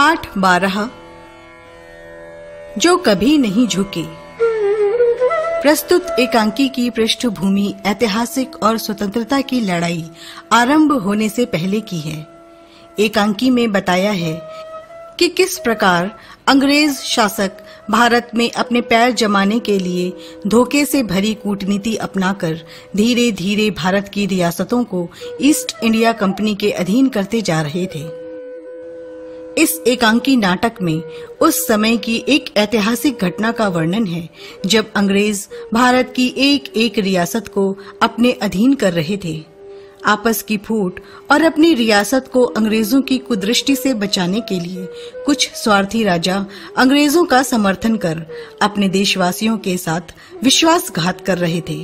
पाठ 12 जो कभी नहीं झुके। प्रस्तुत एकांकी की पृष्ठभूमि ऐतिहासिक और स्वतंत्रता की लड़ाई आरंभ होने से पहले की है। एकांकी में बताया है कि किस प्रकार अंग्रेज शासक भारत में अपने पैर जमाने के लिए धोखे से भरी कूटनीति अपनाकर धीरे धीरे भारत की रियासतों को ईस्ट इंडिया कंपनी के अधीन करते जा रहे थे। इस एकांकी नाटक में उस समय की एक ऐतिहासिक घटना का वर्णन है जब अंग्रेज भारत की एक एक रियासत को अपने अधीन कर रहे थे। आपस की फूट और अपनी रियासत को अंग्रेजों की कुदृष्टि से बचाने के लिए कुछ स्वार्थी राजा अंग्रेजों का समर्थन कर अपने देशवासियों के साथ विश्वासघात कर रहे थे।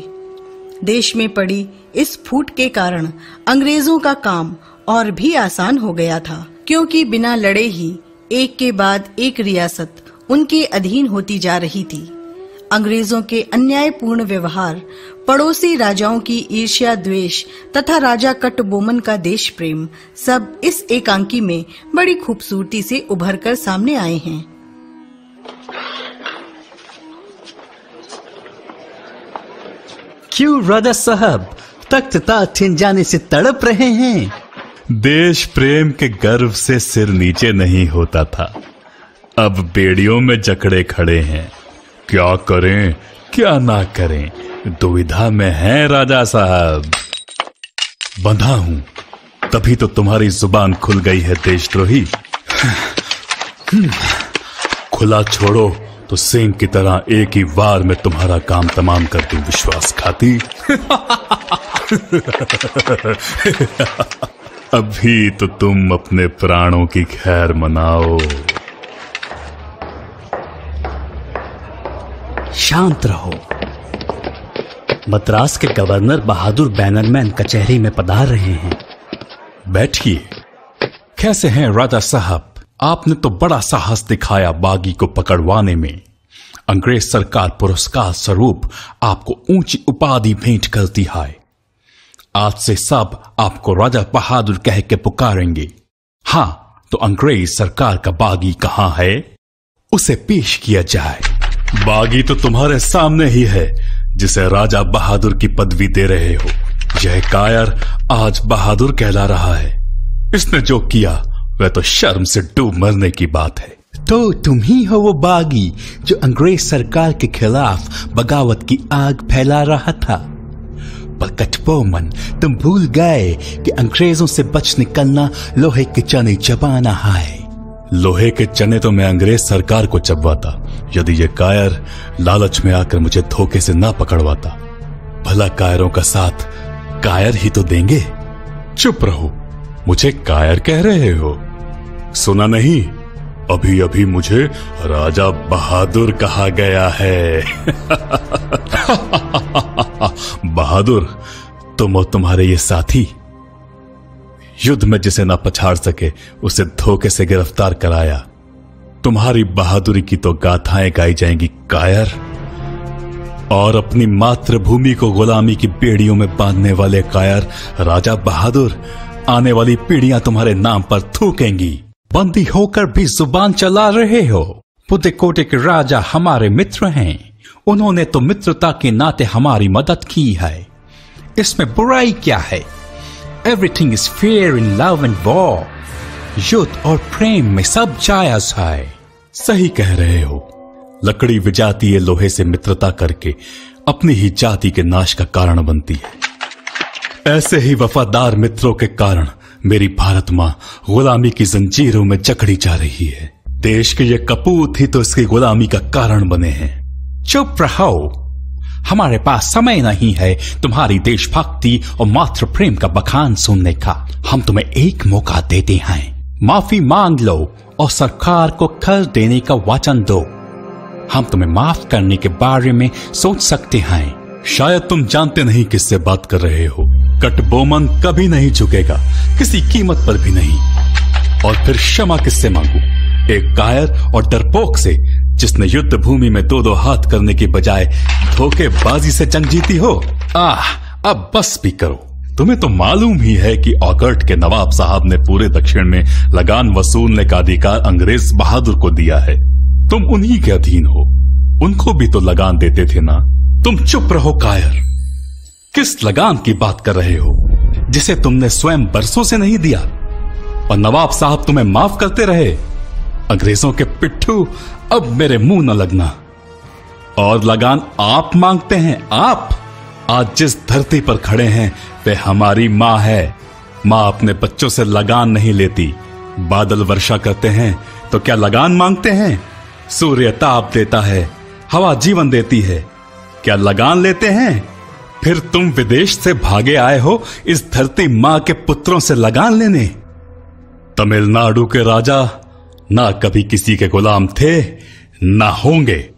देश में पड़ी इस फूट के कारण अंग्रेजों का काम और भी आसान हो गया था, क्योंकि बिना लड़े ही एक के बाद एक रियासत उनके अधीन होती जा रही थी। अंग्रेजों के अन्यायपूर्ण व्यवहार, पड़ोसी राजाओं की ईर्ष्या द्वेष तथा राजा कटबोमन का देश प्रेम सब इस एकांकी में बड़ी खूबसूरती से उभर कर सामने आए हैं। क्यों राजा साहब तख्त छिन जाने से तड़प रहे हैं? देश प्रेम के गर्व से सिर नीचे नहीं होता था, अब बेड़ियों में जकड़े खड़े हैं। क्या करें क्या ना करें, दुविधा में हैं राजा साहब। बंधा हूं तभी तो तुम्हारी जुबान खुल गई है देशद्रोही। खुला छोड़ो तो सिंह की तरह एक ही वार में तुम्हारा काम तमाम कर दूं विश्वासघाती। अभी तो तुम अपने प्राणों की खैर मनाओ। शांत रहो। मद्रास के गवर्नर बहादुर बैनरमैन कचहरी में पधार रहे हैं। बैठिए। कैसे हैं राजा साहब? आपने तो बड़ा साहस दिखाया बागी को पकड़वाने में। अंग्रेज सरकार पुरस्कार स्वरूप आपको ऊंची उपाधि भेंट करती है। आज से सब आपको राजा बहादुर कह के पुकारेंगे। हाँ, तो अंग्रेज सरकार का बागी कहां है? उसे पेश किया जाए। बागी तो तुम्हारे सामने ही है जिसे राजा बहादुर की पदवी दे रहे हो। यह कायर आज बहादुर कहला रहा है। इसने जो किया वह तो शर्म से डूब मरने की बात है। तो तुम ही हो वो बागी जो अंग्रेज सरकार के खिलाफ बगावत की आग फैला रहा था। पर कटबोमन, तुम भूल गए कि अंग्रेजों से बच निकलना लोहे के चने चबाना है। लोहे के चने तो मैं अंग्रेज सरकार को चबवाता यदि ये कायर लालच में आकर मुझे धोखे से ना पकड़वाता। भला कायरों का साथ कायर ही तो देंगे। चुप रहो, मुझे कायर कह रहे हो? सुना नहीं, अभी अभी मुझे राजा बहादुर कहा गया है। बहादुर तुम और तुम्हारे ये साथी, युद्ध में जिसे ना पछाड़ सके उसे धोखे से गिरफ्तार कराया। तुम्हारी बहादुरी की तो गाथाएं गाई जाएंगी कायर। और अपनी मातृभूमि को गुलामी की बेड़ियों में बांधने वाले कायर राजा बहादुर आने वाली पीढ़ियां तुम्हारे नाम पर थूकेंगी। बंदी होकर भी जुबान चला रहे हो। पुदकोटे के राजा हमारे मित्र हैं। उन्होंने तो मित्रता के नाते हमारी मदद की है। इसमें बुराई क्या है? Everything is fair in love and war. युद्ध और प्रेम में सब जायज है। सही कह रहे हो। लकड़ी विजातीय लोहे से मित्रता करके अपनी ही जाति के नाश का कारण बनती है। ऐसे ही वफादार मित्रों के कारण मेरी भारत मां गुलामी की जंजीरों में जकड़ी जा रही है। देश के ये कपूत ही तो इसकी गुलामी का कारण बने हैं। चुप रहो, हमारे पास समय नहीं है तुम्हारी देशभक्ति और मातृ प्रेम का बखान सुनने का। हम तुम्हें एक मौका देते हैं, माफी मांग लो और सरकार को कर देने का वचन दो। हम तुम्हें माफ करने के बारे में सोच सकते हैं। शायद तुम जानते नहीं किससे बात कर रहे हो। कटबोमन कभी नहीं झुकेगा, किसी कीमत पर भी नहीं। और फिर क्षमा किससे मांगू? एक कायर और डरपोक से जिसने युद्ध भूमि में दो दो हाथ करने की बजाय धोखेबाजी से जंग जीती हो। अब बस भी करो। तुम्हें तो मालूम ही है कि ऑकर्ट के नवाब साहब ने पूरे दक्षिण में लगान वसूलने का अधिकार अंग्रेज बहादुर को दिया है। तुम उन्हीं के अधीन हो, उनको भी तो लगान देते थे ना। तुम चुप रहो कायर। किस लगान की बात कर रहे हो जिसे तुमने स्वयं बरसों से नहीं दिया, और नवाब साहब तुम्हें माफ करते रहे? अंग्रेजों के पिट्ठू, अब मेरे मुंह न लगना। और लगान आप मांगते हैं? आप आज जिस धरती पर खड़े हैं वे हमारी मां है। मां अपने बच्चों से लगान नहीं लेती। बादल वर्षा करते हैं तो क्या लगान मांगते हैं? सूर्य ताप देता है, हवा जीवन देती है, क्या लगान लेते हैं? फिर तुम विदेश से भागे आए हो इस धरती मां के पुत्रों से लगान लेने। तमिलनाडु के राजा ना कभी किसी के गुलाम थे ना होंगे।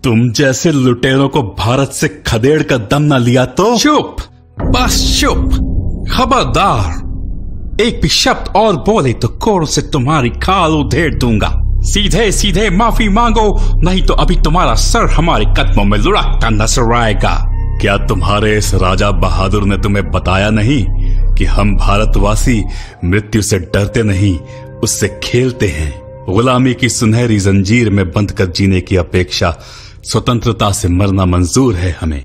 तुम जैसे लुटेरों को भारत से खदेड़ कर दम ना लिया तो। चुप, बस चुप। खबरदार, एक भी शब्द और बोले तो कोरों से तुम्हारी खाल उधेड़ दूंगा। सीधे सीधे माफी मांगो, नहीं तो अभी तुम्हारा सर हमारे कदमों में लुढ़कता नजर आएगा। क्या तुम्हारे इस राजा बहादुर ने तुम्हें बताया नहीं कि हम भारतवासी मृत्यु से डरते नहीं, उससे खेलते हैं। गुलामी की सुनहरी जंजीर में बंध कर जीने की अपेक्षा स्वतंत्रता से मरना मंजूर है हमें।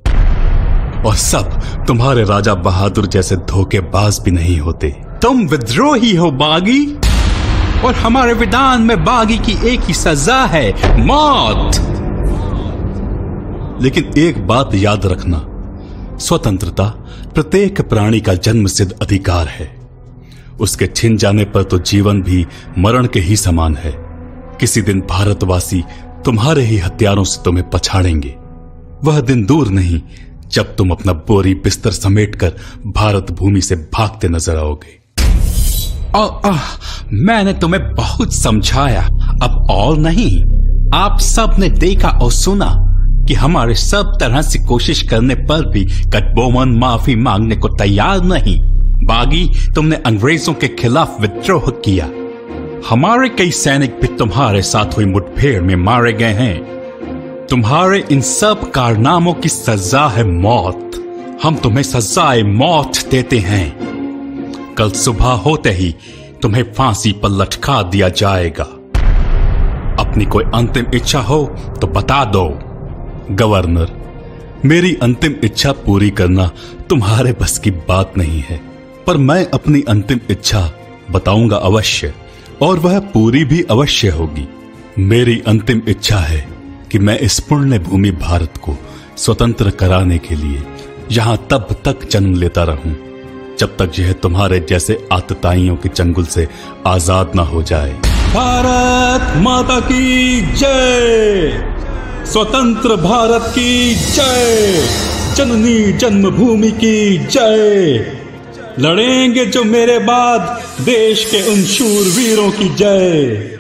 और सब तुम्हारे राजा बहादुर जैसे धोखेबाज भी नहीं होते। तुम विद्रोही हो बागी, और हमारे विधान में बागी की एक ही सजा है, मौत। लेकिन एक बात याद रखना, स्वतंत्रता प्रत्येक प्राणी का जन्मसिद्ध अधिकार है। उसके छिन जाने पर तो जीवन भी मरण के ही समान है। किसी दिन भारतवासी तुम्हारे ही हथियारों से तुम्हें पछाड़ेंगे। वह दिन दूर नहीं जब तुम अपना बोरी बिस्तर समेटकर भारत भूमि से भागते नजर आओगे। मैंने तुम्हें बहुत समझाया, अब और नहीं। आप सब ने देखा और सुना कि हमारे सब तरह से कोशिश करने पर भी कटबोमन माफी मांगने को तैयार नहीं। बागी, तुमने अंग्रेजों के खिलाफ विद्रोह किया। हमारे कई सैनिक भी तुम्हारे साथ हुई मुठभेड़ में मारे गए हैं। तुम्हारे इन सब कारनामों की सजा है मौत। हम तुम्हें सजाए मौत देते हैं। कल सुबह होते ही तुम्हें फांसी पर लटका दिया जाएगा। अपनी कोई अंतिम इच्छा हो तो बता दो। गवर्नर, मेरी अंतिम इच्छा पूरी करना तुम्हारे बस की बात नहीं है, पर मैं अपनी अंतिम इच्छा बताऊंगा अवश्य, और वह पूरी भी अवश्य होगी। मेरी अंतिम इच्छा है कि मैं इस पुण्य भूमि भारत को स्वतंत्र कराने के लिए यहां तब तक जन्म लेता रहूं जब तक यह तुम्हारे जैसे आतताइयों के चंगुल से आजाद ना हो जाए। भारत माता की जय, स्वतंत्र भारत की जय, जननी जन्मभूमि की जय। लड़ेंगे जो मेरे बाद देश के उन शूरवीरों की जय।